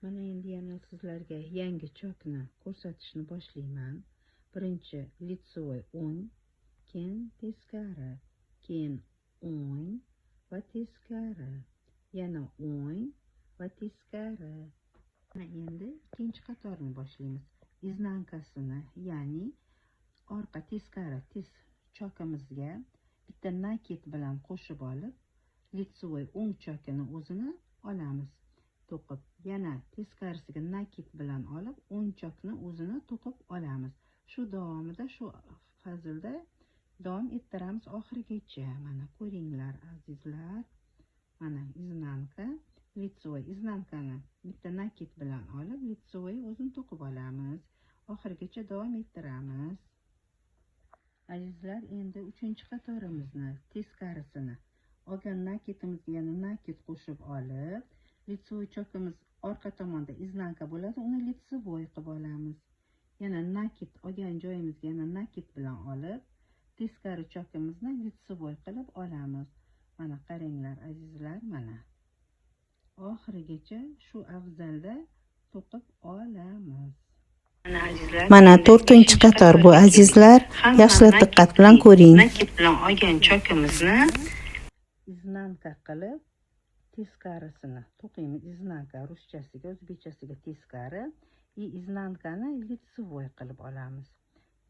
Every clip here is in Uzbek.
Mana endi yana sizlarga yangi chokni ko'rsatishni boshlayman. Birinchi litsovoy o'ng, keyin teskari, keyin o'ng va teskari, yana o'ng va teskari. Mana endi ikkinchi qatorni boshlaymiz. Iznankasini, ya'ni orqa teskari tiz chokimizga bitta nakit bilan qo'shib olib, litsovoy o'ng chokini o'zini olamiz. To'qib, yana teskarisiga nakit bilan olib, o'ng chokni o'zini to'qib olamiz. Shu davomida, shu fazilda davom ettiramiz oxirigacha. Mana ko'ringlar azizlar. Mana iznanka, litsovoy. Iznankani bitta nakit bilan olib, litsovoy o'zini to'qib olamiz. Oxirigacha davom ettiramiz. Azizlar, endi uchinchi qatorimizni teskarisini olgan nakitimizga yana nakit qo'shib olib, litsovoy chokimiz orqa tomonda iznanka bo'ladi, uni litsovoy qilib olamiz. Yana nakit olgan joyimizga yana nakit bilan olib, teskari chokimizni litsovoy qilib olamiz. Mana qaranglar azizlar, mana oxirigacha shu afzalda to'qib olamiz. Mana 4-qator bu azizlar, yaxshilab diqqat bilan ko'ring. Nakit bilan olgan chokimizni iznanka qilib teskarisini to'qiymiz. Iznanka ruschasiga, o'zbekchasiga teskari, iznankani litsovoy qilib olamiz.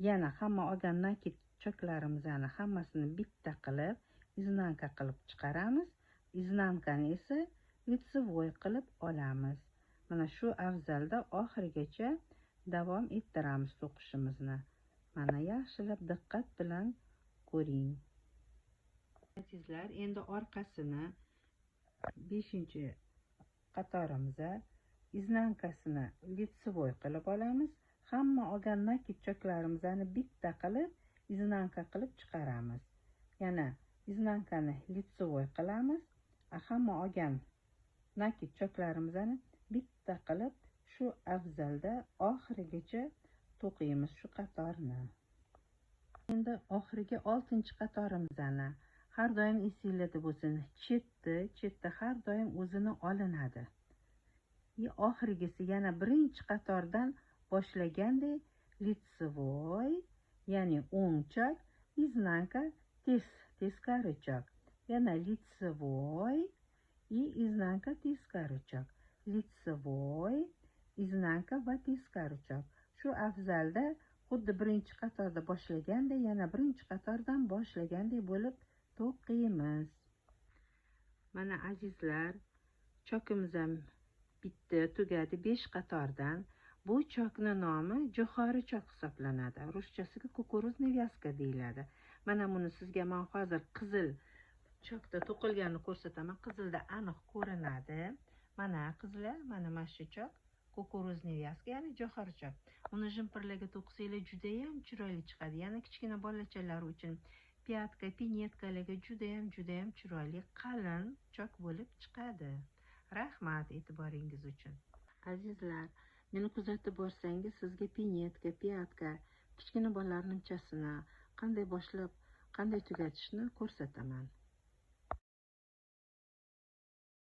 Yana hamma olgan nakit choklarimizni hammasini bitta qilib iznanka qilib chiqaramiz. Iznankani esa litsovoy qilib olamiz. Mana shu afzalda oxirigacha davom ettiramiz to'qishimizni. Mana yaxshilab diqqat bilan ko'ring. Azizlar, endi orqasini 5-qatorimizda iznankasini litsovoy qilib olamiz. Hamma olgan nakit choklarimizni bitta qilib iznanka qilib chiqaramiz. Yana iznankani litsovoy qilamiz. Hamma olgan nakit choklarimizni bitta qilib shu afzalda oxirigacha to'qiymiz shu qatorni. Endi oxirgi 6-qatorimizni har doim esingizda bo'lsin, chetda har doim o'zini olinadi. Oxirgisi yana 1-qatordan boshlagandek litsovoy, ya'ni o'ng chok, iznanka, teskari chok, yana litsovoy, iznanka, teskari chok, litsovoy, iznanka va teskari chok. Shu afzalda xuddi 1-qatorda boshlaganda yana 1-qatordan boshlagandek bo'lib to'qiymiz. Mana azizlar, chokimiz ham bitta tugadi 5-qatordan. Bu chokni nomi jo'xori chok hisoblanadi. Ruschasiga kukuruzniy vyaska deyiladi. Mana buni sizga men hozir qizil chokda to'qilganini ko'rsataman. Qizilda aniq ko'rinadi. Mana qizlar, mana shu chok kukuruzniy vyaska, ya'ni jo'xori chok. Uni jimpirlarga to'qisanglar juda ham chiroyli chiqadi. Yana kichkina bolachalar uchun piyatka, pinetkalarga juda ham chiroyli qalin chok bo'lib chiqadi. Rahmat e'tiboringiz uchun. Azizlar, meni kuzatib borsangiz, sizga pinetka, piyatka, kichkina bolalar nimchasini qanday boshlab, qanday tugatishni ko'rsataman.